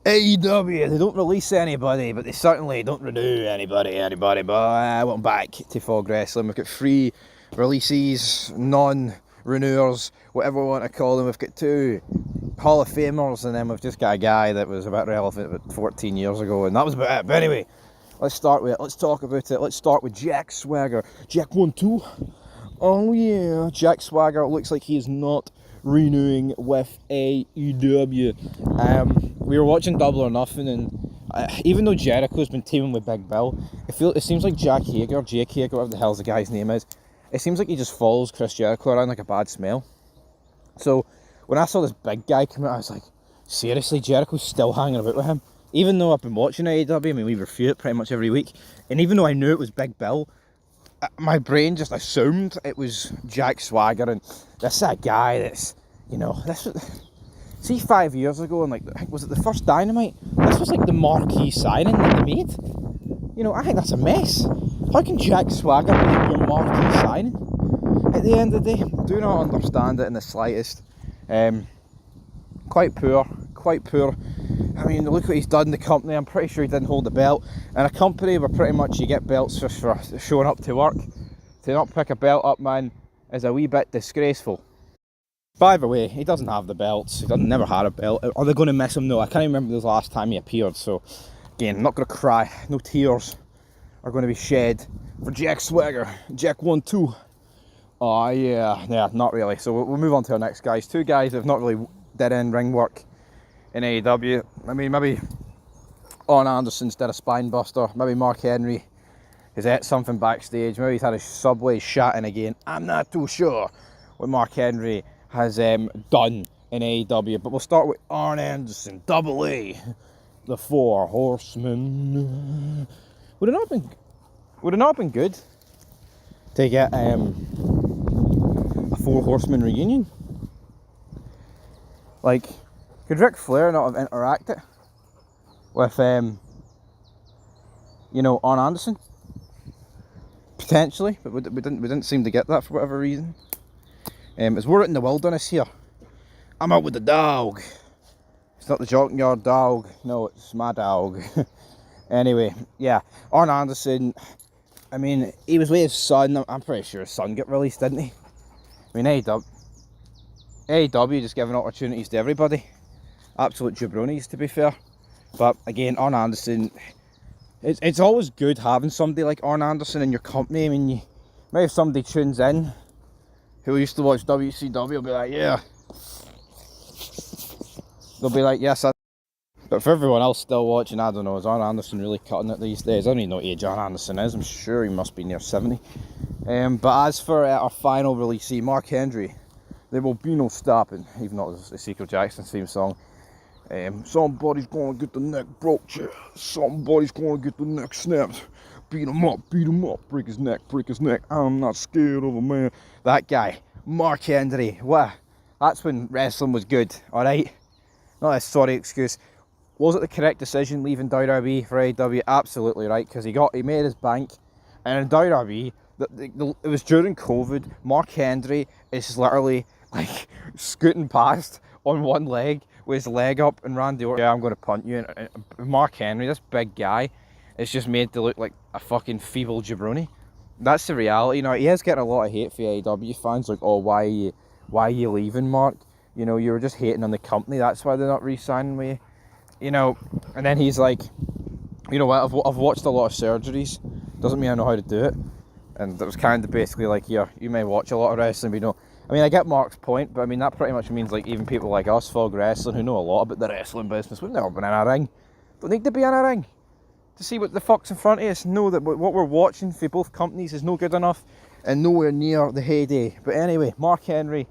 AEW, they don't release anybody, but they certainly don't renew anybody. But I went back to Fog Wrestling. We've got 3 releases, non-renewers, whatever we want to call them. We've got 2 Hall of Famers, and then we've just got a guy that was about relevant about 14 years ago, and that was about it. But anyway, let's start with it. Let's talk about it. Let's start with Jack Swagger. Jack 1-2. Oh yeah, Jack Swagger looks like he's not renewing with AEW. We were watching Double or Nothing, and even though Jericho's been teaming with Big Bill, it seems like Jake Hager, whatever the hell the guy's name is, it seems like he just follows Chris Jericho around like a bad smell. So when I saw this big guy come out, I was like, seriously, Jericho's still hanging about with him? Even though I've been watching AEW, I mean, we review it pretty much every week, and even though I knew it was Big Bill, my brain just assumed it was Jack Swagger, and this is a guy that's, you know, see 5 years ago, and like, was it the first Dynamite? This was like the marquee signing that they made. You know, I think that's a mess. How can Jack Swagger be your marquee signing? At the end of the day, do not understand it in the slightest. Quite poor. I mean, look what he's done in the company. I'm pretty sure he didn't hold the belt. In a company where pretty much you get belts just for showing up to work, to not pick a belt up, man, is a wee bit disgraceful. By the way, he doesn't have the belts. He never had a belt. Are they going to miss him? No, I can't remember the last time he appeared. So, again, I'm not going to cry. No tears are going to be shed for Jack Swagger. Jack 1-2. Oh, yeah, not really. So we'll move on to our next guys. 2 guys that have not really did in ring work in AEW. I mean, maybe Arn Anderson's did a spine buster. Maybe Mark Henry has ate something backstage. Maybe he's had a Subway shot in again. I'm not too sure what Mark Henry has done in AEW. But we'll start with Arn Anderson, Double A, the 4 Horsemen. Would it not have been good to get a 4 Horsemen reunion? Like, could Ric Flair not have interacted with, you know, Arn Anderson? Potentially, but we didn't seem to get that for whatever reason. As we're out in the wilderness here, I'm out with the dog. It's not the junkyard dog, no, it's my dog. Anyway, yeah, Arn Anderson, I mean, he was with his son. I'm pretty sure his son got released, didn't he? I mean, AEW just giving opportunities to everybody. Absolute jabronis, to be fair. But again, Arn Anderson, it's always good having somebody like Arn Anderson in your company. I mean, maybe if somebody tunes in who used to watch WCW, will be like, yeah. They'll be like, yes. But for everyone else still watching, I don't know, is Arn Anderson really cutting it these days? I don't even know what age Arn Anderson is. I'm sure he must be near 70. But as for our final releasee, Mark Henry, there will be no stopping, even though it's Ezekiel Jackson's theme song. Somebody's gonna get the neck broke, yeah. Somebody's gonna get the neck snapped. Beat him up, break his neck. I'm not scared of a man. That guy, Mark Henry, what? That's when wrestling was good, alright? Not a sorry excuse. Was it the correct decision leaving WWE for AEW? Absolutely right, because he made his bank. And in WWE, it was during COVID. Mark Henry is literally like scooting past on one leg with his leg up, and Randy Orton, yeah, I'm going to punt you. And Mark Henry, this big guy, is just made to look like a fucking feeble jabroni. That's the reality. Now, he is getting a lot of hate for AEW fans, like, oh, why are you leaving, Mark? You know, you were just hating on the company, that's why they're not re-signing with you. You know, and then he's like, you know what, I've watched a lot of surgeries, doesn't mean I know how to do it. And it was kind of basically like, yeah, you may watch a lot of wrestling, but you know, I mean, I get Mark's point, but I mean, that pretty much means like even people like us, Fog Wrestling, who know a lot about the wrestling business, we've never been in a ring. Don't need to be in a ring to see what the fuck's in front of us. Know that what we're watching for both companies is no good enough and nowhere near the heyday. But anyway, Mark Henry,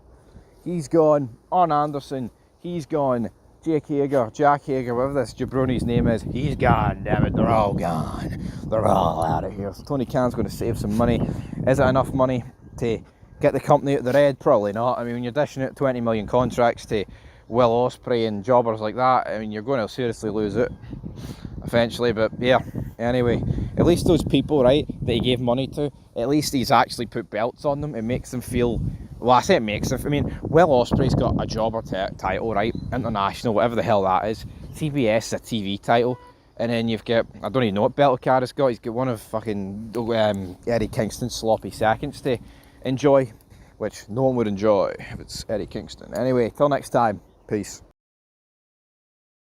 he's gone. Arn Anderson, he's gone. Jack Hager, whatever this jabroni's name is, he's gone, damn it, they're all gone. They're all out of here. So Tony Khan's going to save some money. Is it enough money to get the company out of the red? Probably not. I mean, when you're dishing out 20 million contracts to Will Ospreay and jobbers like that, I mean, you're going to seriously lose it eventually. But yeah, anyway, at least those people, right, that he gave money to, at least he's actually put belts on them. It makes them feel, well, I say it makes them, I mean, Will Ospreay's got a jobber title, right, international, whatever the hell that is. TBS is a TV title. And then you've got, I don't even know what belt Okada's got. He's got one of fucking Eddie Kingston's sloppy seconds to enjoy, which no one would enjoy if it's Eddie Kingston. Anyway, till next time, peace.